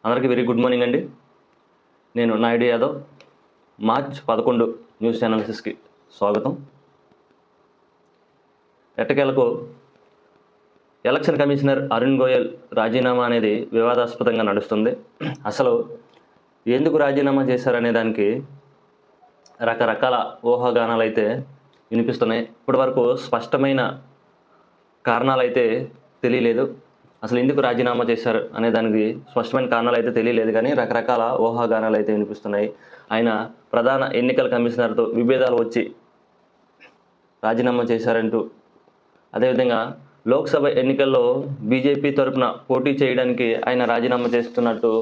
అందరికీ very good morning అండి. నేను నాయుడు యాదవ్. మార్చ్ 11 న్యూస్ అనాలిసిస్కి స్వాగతం. ఎట్టకేలకు ఎలక్షన్ కమిషనర్ అరుణ్ గోయల్ రాజీనామా అనేది వివాదాస్పదంగా నడుస్తుంది. అసలు ఎందుకు రాజీనామా చేశారనే దానికి రకరకాల ఊహాగానాలు అయితే వినిపిస్తున్నాయి. ఇప్పటి వరకు స్పష్టమైన కారణాలు అయితే తెలియలేదు. అసలు ఎందుకు రాజీనామా చేశారు అనే దానికి స్పష్టమైన కారణాలు అయితే తెలియలేదు, కానీ రకరకాల ఊహాగానాలు అయితే వినిపిస్తున్నాయి. ఆయన ప్రధాన ఎన్నికల కమిషనర్తో విభేదాలు వచ్చి రాజీనామా చేశారంటూ, అదేవిధంగా లోక్సభ ఎన్నికల్లో బీజేపీ తరఫున పోటీ చేయడానికి ఆయన రాజీనామా చేస్తున్నట్టు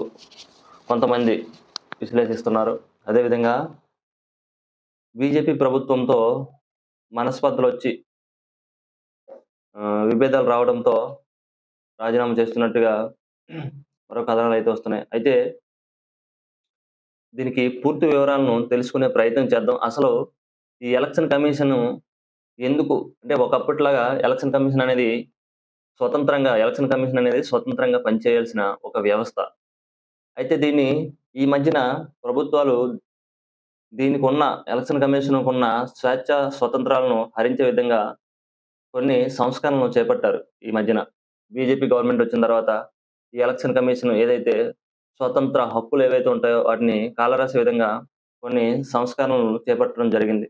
కొంతమంది విశ్లేషిస్తున్నారు. అదేవిధంగా బీజేపీ ప్రభుత్వంతో మనస్పర్ధలు వచ్చి విభేదాలు రావడంతో రాజీనామా చేస్తున్నట్టుగా మరో కథనాలు అయితే వస్తున్నాయి. అయితే దీనికి పూర్తి వివరాలను తెలుసుకునే ప్రయత్నం చేద్దాం. అసలు ఈ ఎలక్షన్ కమిషన్ ఎందుకు, అంటే ఒకప్పటిలాగా ఎలక్షన్ కమిషన్ అనేది స్వతంత్రంగా పనిచేయాల్సిన ఒక వ్యవస్థ. అయితే దీన్ని ఈ మధ్యన ప్రభుత్వాలు ఎలక్షన్ కమిషన్కు ఉన్న స్వేచ్ఛ స్వతంత్రాలను హరించే విధంగా కొన్ని సంస్కరణలు చేపట్టారు. ఈ మధ్యన బీజేపీ గవర్నమెంట్ వచ్చిన తర్వాత ఈ ఎలక్షన్ కమిషన్ ఏదైతే స్వతంత్ర హక్కులు ఏవైతే ఉంటాయో వాటిని కాలరాసే విధంగా కొన్ని సంస్కరణలు చేపట్టడం జరిగింది.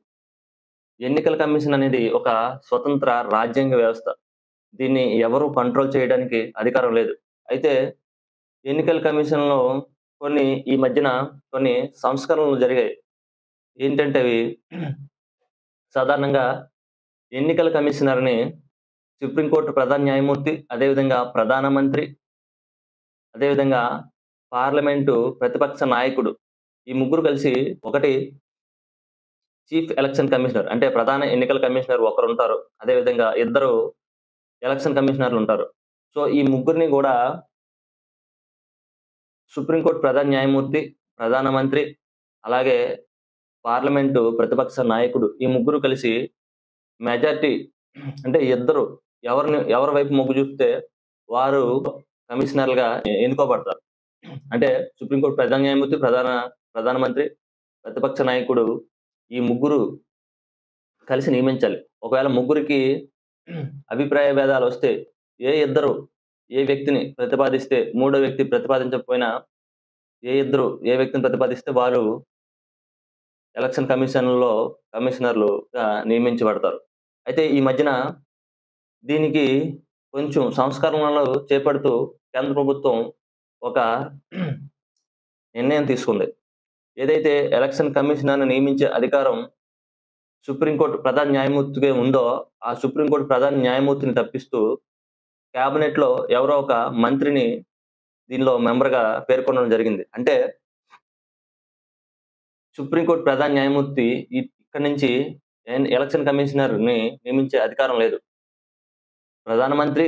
ఎన్నికల కమిషన్ అనేది ఒక స్వతంత్ర రాజ్యాంగ వ్యవస్థ. దీన్ని ఎవరు కంట్రోల్ చేయడానికి అధికారం లేదు. అయితే ఎన్నికల కమిషన్లో ఈ మధ్యన కొన్ని సంస్కరణలు జరిగాయి. ఏంటంటే అవి సాధారణంగా ఎన్నికల కమిషనర్ని సుప్రీంకోర్టు ప్రధాన న్యాయమూర్తి, అదేవిధంగా ప్రధానమంత్రి, అదేవిధంగా పార్లమెంటు ప్రతిపక్ష నాయకుడు, ఈ ముగ్గురు కలిసి ఒకటి చీఫ్ ఎలక్షన్ కమిషనర్, అంటే ప్రధాన ఎన్నికల కమిషనర్ ఒకరు ఉంటారు, అదేవిధంగా ఇద్దరు ఎలక్షన్ కమిషనర్లు ఉంటారు. సో ఈ ముగ్గురిని కూడా సుప్రీంకోర్టు ప్రధాన న్యాయమూర్తి, ప్రధానమంత్రి, అలాగే పార్లమెంటు ప్రతిపక్ష నాయకుడు, ఈ ముగ్గురు కలిసి మెజార్టీ, అంటే ఇద్దరు ఎవరి వైపు మొగ్గు చూపితే వారు కమిషనర్లుగా ఎన్నుకోబడతారు. అంటే సుప్రీంకోర్టు ప్రధాన న్యాయమూర్తి, ప్రధానమంత్రి, ప్రతిపక్ష నాయకుడు, ఈ ముగ్గురు కలిసి నియమించాలి. ఒకవేళ ముగ్గురికి అభిప్రాయ భేదాలు వస్తే ఏ వ్యక్తిని ప్రతిపాదిస్తే, మూడో వ్యక్తి ప్రతిపాదించకపోయినా ఏ వ్యక్తిని ప్రతిపాదిస్తే వారు ఎలక్షన్ కమిషనర్లుగా నియమించబడతారు. అయితే ఈ మధ్యన దీనికి కొంచెం సంస్కరణలు చేపడుతూ కేంద్ర ప్రభుత్వం ఒక నిర్ణయం తీసుకుంది. ఏదైతే ఎలక్షన్ కమిషనర్ను నియమించే అధికారం సుప్రీంకోర్టు ప్రధాన న్యాయమూర్తిగా ఉందో, ఆ సుప్రీంకోర్టు ప్రధాన న్యాయమూర్తిని తప్పిస్తూ క్యాబినెట్లో ఎవరో ఒక మంత్రిని దీనిలో మెంబర్గా పేర్కొనడం జరిగింది. అంటే సుప్రీంకోర్టు ప్రధాన న్యాయమూర్తి ఇక్కడి నుంచి ఎలక్షన్ కమిషనర్ని నియమించే అధికారం లేదు. ప్రధానమంత్రి,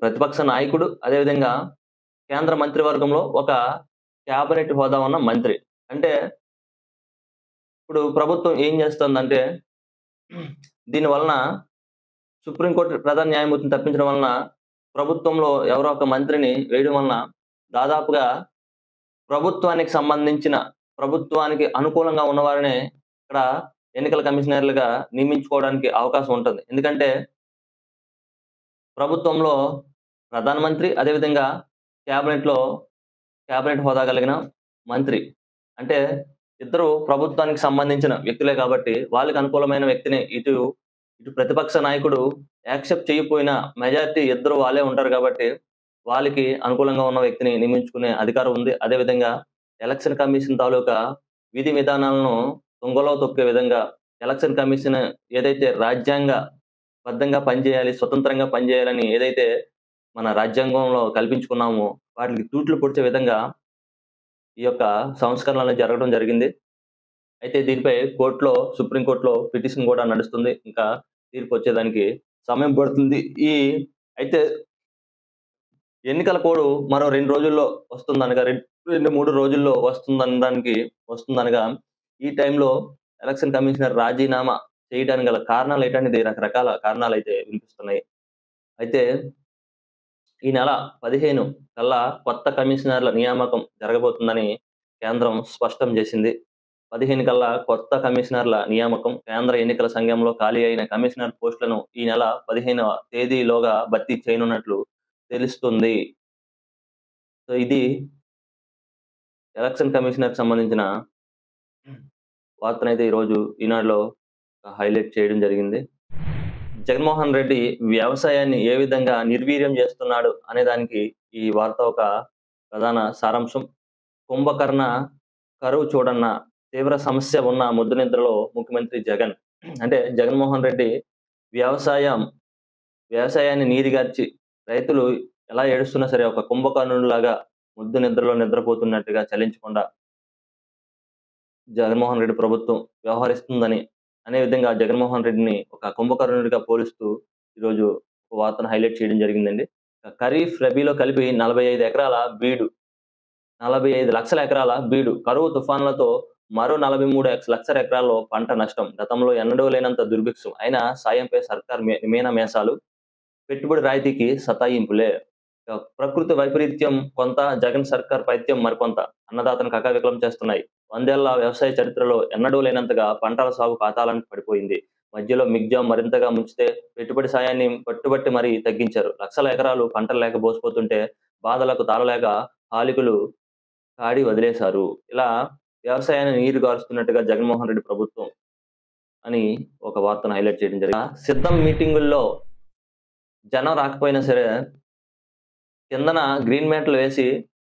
ప్రతిపక్ష నాయకుడు, అదేవిధంగా కేంద్ర మంత్రివర్గంలో ఒక క్యాబినెట్ హోదా ఉన్న మంత్రి. అంటే ఇప్పుడు ప్రభుత్వం ఏం చేస్తుందంటే, దీని వలన సుప్రీంకోర్టు ప్రధాన న్యాయమూర్తిని తప్పించడం వలన ప్రభుత్వంలో ఎవరో ఒక మంత్రిని వేయడం వలన దాదాపుగా ప్రభుత్వానికి అనుకూలంగా ఉన్నవారిని ఇక్కడ ఎన్నికల కమిషనర్లుగా నియమించుకోవడానికి అవకాశం ఉంటుంది. ఎందుకంటే ప్రభుత్వంలో ప్రధానమంత్రి, అదేవిధంగా క్యాబినెట్ హోదా కలిగిన మంత్రి, అంటే ఇద్దరు ప్రభుత్వానికి సంబంధించిన వ్యక్తులే కాబట్టి వాళ్ళకి అనుకూలమైన వ్యక్తిని ఇటు ప్రతిపక్ష నాయకుడు యాక్సెప్ట్ చేయకపోయినా మెజారిటీ ఇద్దరు వాళ్ళే ఉంటారు కాబట్టి వాళ్ళకి అనుకూలంగా ఉన్న వ్యక్తిని నియమించుకునే అధికారం ఉంది. అదేవిధంగా ఎలక్షన్ కమిషన్ తాలూకా విధి విధానాలను తుంగలో తొక్కే విధంగా ఎలక్షన్ కమిషన్ ఏదైతే రాజ్యాంగబద్ధంగా పనిచేయాలి, స్వతంత్రంగా పనిచేయాలని ఏదైతే మన రాజ్యాంగంలో కల్పించుకున్నామో వాటికి తూట్లు పొడిచే విధంగా ఈ యొక్క సంస్కరణలు జరగడం జరిగింది. అయితే దీనిపై సుప్రీంకోర్టులో పిటిషన్ కూడా నడుస్తుంది. ఇంకా తీర్పు వచ్చేదానికి సమయం పడుతుంది. అయితే ఎన్నికల కోడ్ మరో 2 రోజుల్లో వస్తుందనగా 2-3 రోజుల్లో వస్తుందనగా ఈ టైంలో ఎలక్షన్ కమిషనర్ రాజీనామా చేయడానికి గల కారణాలు ఏంటనేది రకరకాల కారణాలు అయితే వినిపిస్తున్నాయి. అయితే ఈ నెల 15 కల్లా కొత్త కమిషనర్ల నియామకం జరగబోతుందని కేంద్రం స్పష్టం చేసింది. 15 కల్లా కొత్త కమిషనర్ల నియామకం. కేంద్ర ఎన్నికల సంఘంలో ఖాళీ అయిన కమిషనర్ పోస్టులను ఈ నెల 15వ తేదీలోగా భర్తీ చేయనున్నట్లు తెలుస్తుంది. సో, ఇది ఎలక్షన్ కమిషనర్‌కి సంబంధించిన వార్తనైతే ఈరోజు ఈనాడులో హైలైట్ చేయడం జరిగింది. జగన్మోహన్ రెడ్డి వ్యవసాయాన్ని ఏ విధంగా నిర్వీర్యం చేస్తున్నాడు అనే దానికి ఈ వార్త ఒక ప్రధాన సారాంశం. కుంభకర్ణ కరువు చూడన్న తీవ్ర సమస్య ఉన్న ముద్దునిద్రలో ముఖ్యమంత్రి జగన్. అంటే జగన్మోహన్ రెడ్డి వ్యవసాయం వ్యవసాయాన్ని నీరుగార్చి రైతులు ఎలా ఏడుస్తున్నా సరే ఒక కుంభకర్ణుడిలాగా ముద్దు నిద్రలో నిద్రపోతున్నట్టుగా చలించకుండా జగన్మోహన్ రెడ్డి ప్రభుత్వం వ్యవహరిస్తుందని అనే విధంగా జగన్మోహన్ రెడ్డిని ఒక కుంభకర్ణుడిగా పోలుస్తూ ఈరోజు ఒక వార్తను హైలైట్ చేయడం జరిగిందండి. ఖరీఫ్, రబీలో కలిపి 45 ఎకరాల బీడు 45 లక్షల ఎకరాల బీడు కరువు తుఫాన్లతో మరో 43 లక్షల ఎకరాల్లో పంట నష్టం. గతంలో ఎన్నడూ లేనంత దుర్భిక్షం. అయినా సాయంపై సర్కార్ మీనమేషాలు. పెట్టుబడి రాయితీకి సతాయింపులే. ప్రకృతి వైపరీత్యం కొంత, జగన్ సర్కార్ పైత్యం మరికొంత అన్నదాతను కకావికలం చేస్తున్నాయి. 100 ఏళ్ల వ్యవసాయ చరిత్రలో ఎన్నడూ లేనంతగా పంటల సాగు పాతాళానికి పడిపోయింది. మధ్యలో మిగ్జాం మరింతగా ముంచితే పెట్టుబడి సాయాన్ని పట్టుబట్టి మరీ తగ్గించారు. లక్షల ఎకరాలు పంటలు లేక బోసిపోతుంటే బాధలకు తాళలేక హాలికులు కాడి వదిలేశారు. ఇలా వ్యవసాయాన్ని నీరు గారుస్తున్నట్టుగా జగన్మోహన్ రెడ్డి ప్రభుత్వం అని ఒక వార్తను హైలైట్ చేయడం జరిగింది. సిద్ధం మీటింగుల్లో జనం రాకపోయినా సరే కిందన గ్రీన్ మ్యాట్లు వేసి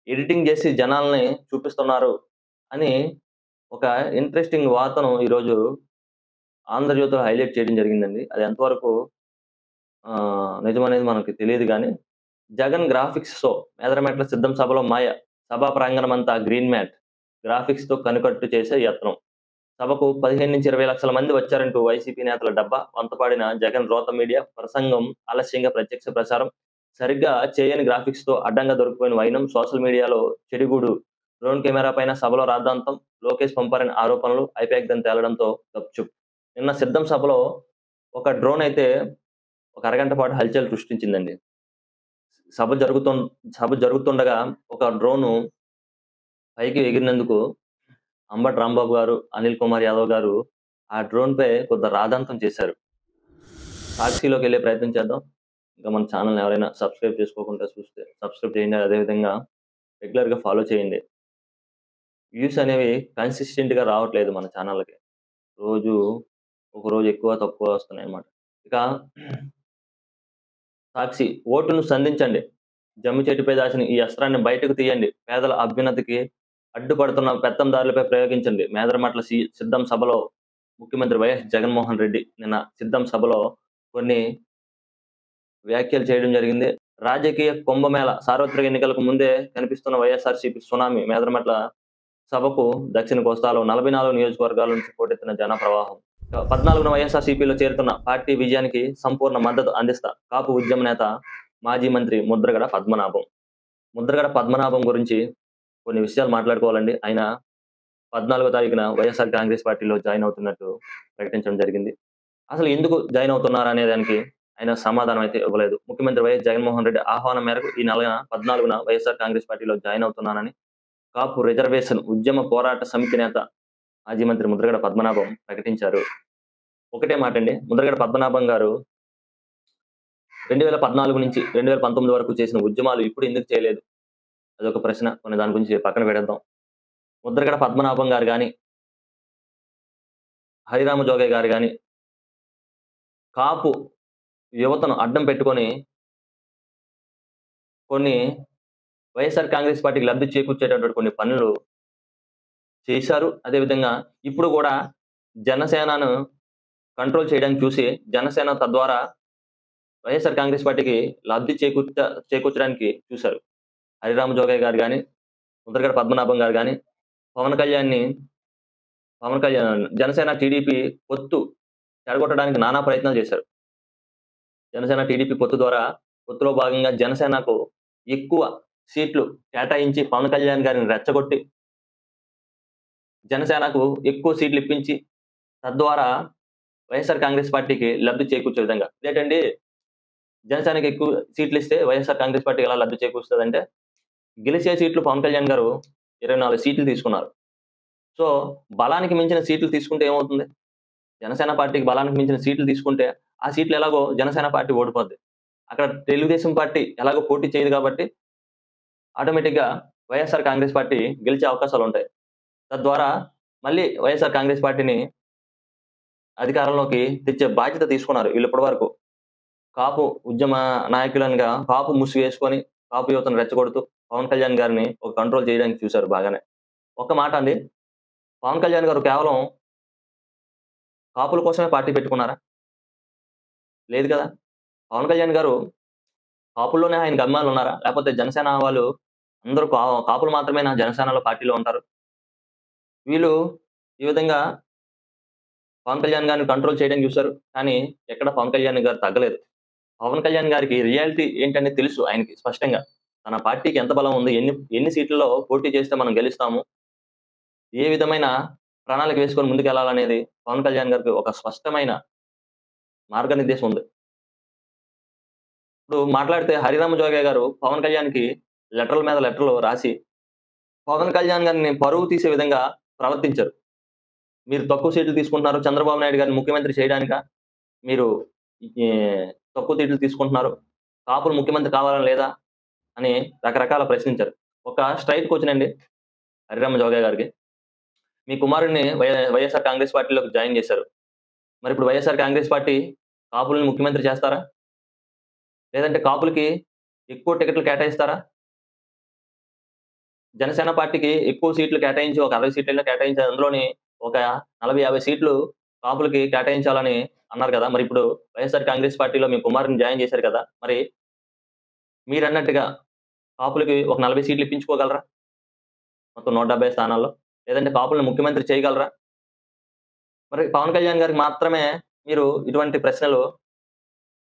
ఎడిటింగ్ చేసి జనాల్ని చూపిస్తున్నారు అని ఒక ఇంట్రెస్టింగ్ వార్తను ఈరోజు ఆంధ్రజ్యోతిలో హైలైట్ చేయడం జరిగిందండి. అది ఎంతవరకు నిజమనేది మనకు తెలీదు గానీ, జగన్ గ్రాఫిక్స్ షో మేదరమెట్ల సిద్ధం సభలో మాయ. సభా ప్రాంగణమంతా గ్రీన్ మ్యాట్. గ్రాఫిక్స్‌తో కనుకట్టు చేసే యత్నం. సభకు 15-20 లక్షల మంది వచ్చారంటూ వైసీపీ నేతల డబ్బా వంతపాడిన జగన్ రోత మీడియా ప్రసంగం ఆలస్యంగా ప్రత్యక్ష ప్రసారం. సరిగ్గా చేయని గ్రాఫిక్స్‌తో అడ్డంగా దొరికిపోయిన వైనం. సోషల్ మీడియాలో చెడిగూడు. డ్రోన్ కెమెరా పైన సభలో రాద్ధాంతం. లోకేష్ పంపారని ఆరోపణలు. ఐపాక్‌దని తేలడంతో గప్‌చుప్. నిన్న సిద్ధం సభలో ఒక డ్రోన్ అయితే ఒక అరగంట పాటు హల్చల్ సృష్టించిందండి. సభ జరుగుతుండగా ఒక డ్రోను పైకి ఎగిరినందుకు అంబటి రాంబాబు గారు, అనిల్ కుమార్ యాదవ్ గారు ఆ డ్రోన్‌పై కొంత రాద్ధాంతం చేశారు. సాక్షిలోకెళ్ళే ప్రయత్నం చేద్దాం. ఇంకా మన ఛానెల్‌ని ఎవరైనా సబ్స్క్రైబ్ చేసుకోకుండా చూస్తే సబ్స్క్రైబ్ చేయండి. అదే విధంగా రెగ్యులర్‌గా ఫాలో చేయండి. వ్యూస్ అనేవి కన్సిస్టెంట్‌గా రావట్లేదు మన ఛానెల్‌కి. రోజు ఒకరోజు ఎక్కువ, తక్కువ వస్తున్నాయన్నమాట. ఇక సాక్షి ఓటును సంధించండి. జమ్మి చెట్టుపై దాచిన ఈ అస్త్రాన్ని బయటకు తీయండి. పేదల అభ్యున్నతికి అడ్డుపడుతున్న పెత్తందారులపై ప్రయోగించండి. మేదరమెట్ల సిద్ధం సభలో ముఖ్యమంత్రి వైఎస్ జగన్మోహన్ రెడ్డి నిన్న సిద్ధం సభలో కొన్ని వ్యాఖ్యలు చేయడం జరిగింది. రాజకీయ కుంభమేళ సార్వత్రిక ఎన్నికలకు ముందే కనిపిస్తున్న వైఎస్ఆర్‌సీపీ సునామీ. మేదరమెట్ల సభకు దక్షిణ కోస్తాలో 44 నియోజకవర్గాల నుంచి పోటెత్తిన జన ప్రవాహం. 14న వైఎస్ఆర్‌సీపీలో చేరుతున్న పార్టీ విజయానికి సంపూర్ణ మద్దతు అందిస్తా. కాపు ఉద్యమ నేత, మాజీ మంత్రి ముద్రగడ పద్మనాభం. ముద్రగడ పద్మనాభం గురించి కొన్ని విషయాలు మాట్లాడుకోవాలండి. ఆయన 14వ తారీఖున వైఎస్ఆర్ కాంగ్రెస్ పార్టీలో జాయిన్ అవుతున్నట్టు ప్రకటించడం జరిగింది. అసలు ఎందుకు జాయిన్ అవుతున్నారనే దానికి ఆయన సమాధానం అయితే ఇవ్వలేదు. ముఖ్యమంత్రి వైఎస్ జగన్మోహన్ రెడ్డి ఆహ్వానం మేరకు ఈ నెల 14న వైఎస్ఆర్ కాంగ్రెస్ పార్టీలో జాయిన్ అవుతున్నానని కాపు రిజర్వేషన్ ఉద్యమ పోరాట సమితి నేత, మాజీ మంత్రి ముద్రగడ పద్మనాభం ప్రకటించారు. ఒకటే మాటండి, ముద్రగడ పద్మనాభం గారు 2014 నుంచి 2019 వరకు చేసిన ఉద్యమాలు ఇప్పుడు ఎందుకు చేయలేదు? అదొక ప్రశ్న. కొన్ని దాని గురించి పక్కన పెడేద్దాం. ముద్రగడ పద్మనాభం గారు గాని, హరిరామ జోగయ్య గారు గాని కాపు యువతను అడ్డం పెట్టుకొని కొన్ని వైఎస్ఆర్ కాంగ్రెస్ పార్టీకి లబ్ధి చేకూర్చేటటువంటి కొన్ని పనులు చేశారు. అదేవిధంగా ఇప్పుడు కూడా జనసేనను కంట్రోల్ చేయడానికి చూసి జనసేన తద్వారా వైఎస్ఆర్ కాంగ్రెస్ పార్టీకి లబ్ధి చేకూర్చడానికి చూశారు. హరిరామ జోగయ్య గారు గాని, ముద్రగడ పద్మనాభం గారు గాని, పవన్ కళ్యాణ్ జనసేన టీడీపీ పొత్తు చెడగొట్టడానికి నానా ప్రయత్నాలు చేశారు. జనసేన టీడీపీ పొత్తులో భాగంగా జనసేనకు ఎక్కువ సీట్లు కేటాయించి పవన్ కళ్యాణ్ గారిని రెచ్చగొట్టి జనసేనకు ఎక్కువ సీట్లు ఇప్పించి తద్వారా వైఎస్ఆర్ కాంగ్రెస్ పార్టీకి లబ్ధి చేకూర్చే విధంగా. ఇదేంటండి, జనసేనకి ఎక్కువ సీట్లు ఇస్తే వైఎస్ఆర్ కాంగ్రెస్ పార్టీ ఎలా లబ్ధి చేకూరుస్తదంటే, గెలిచే సీట్లు పవన్ కళ్యాణ్ గారు 24 సీట్లు తీసుకున్నారు. సో, బలానికి మించిన సీట్లు తీసుకుంటే ఏమవుతుంది? జనసేన పార్టీకి బలానికి మించిన సీట్లు తీసుకుంటే, ఆ సీట్లు ఎలాగో జనసేన పార్టీ ఓడిపోద్ది. అక్కడ తెలుగుదేశం పార్టీ ఎలాగో పోటీ చేయదు కాబట్టి, ఆటోమేటిక్‌గా వైఎస్ఆర్ కాంగ్రెస్ పార్టీ గెలిచే అవకాశాలుంటాయి. తద్వారా మళ్ళీ వైఎస్ఆర్ కాంగ్రెస్ పార్టీని అధికారంలోకి తెచ్చే బాధ్యత తీసుకున్నారు వీళ్ళిప్పటి వరకు. కాపు ఉద్యమ నాయకులనుగా కాపు ముసుగేసుకొని, కాపు యువతను రెచ్చగొడుతూ, పవన్ కళ్యాణ్ గారిని ఒక కంట్రోల్ చేయడానికి చూశారు బాగానే. ఒక్క మాట అండి, పవన్ కళ్యాణ్ గారు కేవలం కాపుల కోసమే పార్టీ పెట్టుకున్నారా? లేదు కదా! పవన్ కళ్యాణ్ గారు కాపుల్లోనే ఆయనకి అభిమానులున్నారా? లేపోతే జనసేన వాళ్ళు అందరూ కాపులు మాత్రమేనా జనసేనలో పార్టీలో ఉంటారు? వీళ్ళు ఈ విధంగా పవన్ కళ్యాణ్ గారిని కంట్రోల్ చేయడానికి చూసారు. కానీ ఎక్కడ పవన్ కళ్యాణ్ గారు తగ్గలేదు. పవన్ కళ్యాణ్ గారికి రియాలిటీ ఏంటనేది తెలుసు ఆయనకి స్పష్టంగా. తన పార్టీకి ఎంత బలం ఉంది, ఎన్ని ఎన్ని సీట్లలో పోటీ చేస్తే మనం గెలుస్తాము, ఏ విధమైన ప్రణాళిక వేసుకొని ముందుకెళ్లాలనేది పవన్ కళ్యాణ్ గారికి ఒక స్పష్టమైన మార్గనిర్దేశం ఉంది. ఇప్పుడు మాట్లాడితే 'హరిరామ జోగయ్య' గారు పవన్ కళ్యాణ్‌కి లెటర్ల మీద లెటర్లు రాసి, పవన్ కళ్యాణ్ గారిని పరువు తీసే విధంగా ప్రవర్తించారు. మీరు తక్కువ సీట్లు తీసుకుంటున్నారు. చంద్రబాబు నాయుడు గారిని ముఖ్యమంత్రి చేయడానికా? మీరు ఈ తక్కువ సీట్లు తీసుకుంటున్నారు. కాపులు ముఖ్యమంత్రి కావాలని లేదా? అని రకరకాల ప్రశ్నించారు. ఒక స్ట్రెయిట్ క్వెషన్ 'హరిరామ జోగయ్య' గారికి. మీ కుమారుడిని వైఎస్ఆర్ కాంగ్రెస్ పార్టీలోకి జాయిన్ చేశారు. మరిప్పుడు వైఎస్ఆర్ కాంగ్రెస్ పార్టీ కాపుల్ని ముఖ్యమంత్రి చేస్తారా? లేదంటే కాపులకి ఎక్కువ టికెట్లు కేటాయిస్తారా? జనసేన పార్టీకి ఎక్కువ సీట్లు కేటాయించి ఒక 60 సీట్లైనా కేటాయించి అందులోని ఒక 40, 50 సీట్లు కాపులకి కేటాయించాలని అన్నారు కదా! మరిప్పుడు వైఎస్ఆర్ కాంగ్రెస్ పార్టీలో మీ కుమారుడిని జాయిన్ చేశారు కదా! మరి మీరన్నట్టుగా కాపులకి ఒక 40 సీట్లు ఇప్పించుకోగలరా? మొత్తం 170 స్థానాల్లో. లేదంటే కాపుల్ని ముఖ్యమంత్రి చేయగలరా? మరి పవన్ కళ్యాణ్ గారికి మాత్రమే మీరు ఇటువంటి ప్రశ్నలు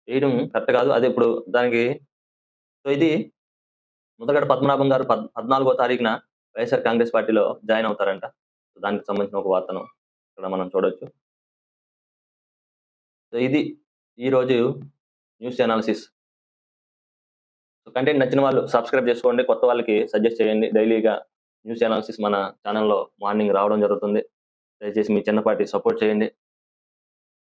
వేయడం కరెక్ట్ కాదు. అది ఇప్పుడు దానికి ఇది ముద్రగడ పద్మనాభం గారు 14వ తారీఖున వైఎస్ఆర్ కాంగ్రెస్ పార్టీలో జాయిన్ అవుతారంట. దానికి సంబంధించిన ఒక వార్తను ఇక్కడ మనం చూడొచ్చు. ఇది ఈరోజు న్యూస్ అనాలిసిస్. కంటెంట్ నచ్చిన వాళ్ళు సబ్స్క్రైబ్ చేసుకోండి. కొత్త వాళ్ళకి సజెస్ట్ చేయండి. డైలీగా న్యూస్ అనాలిసిస్ మన ఛానెల్‌లో మార్నింగ్ రావడం జరుగుతుంది. దయచేసి మీ చిన్నపాటి సపోర్ట్ చేయండి.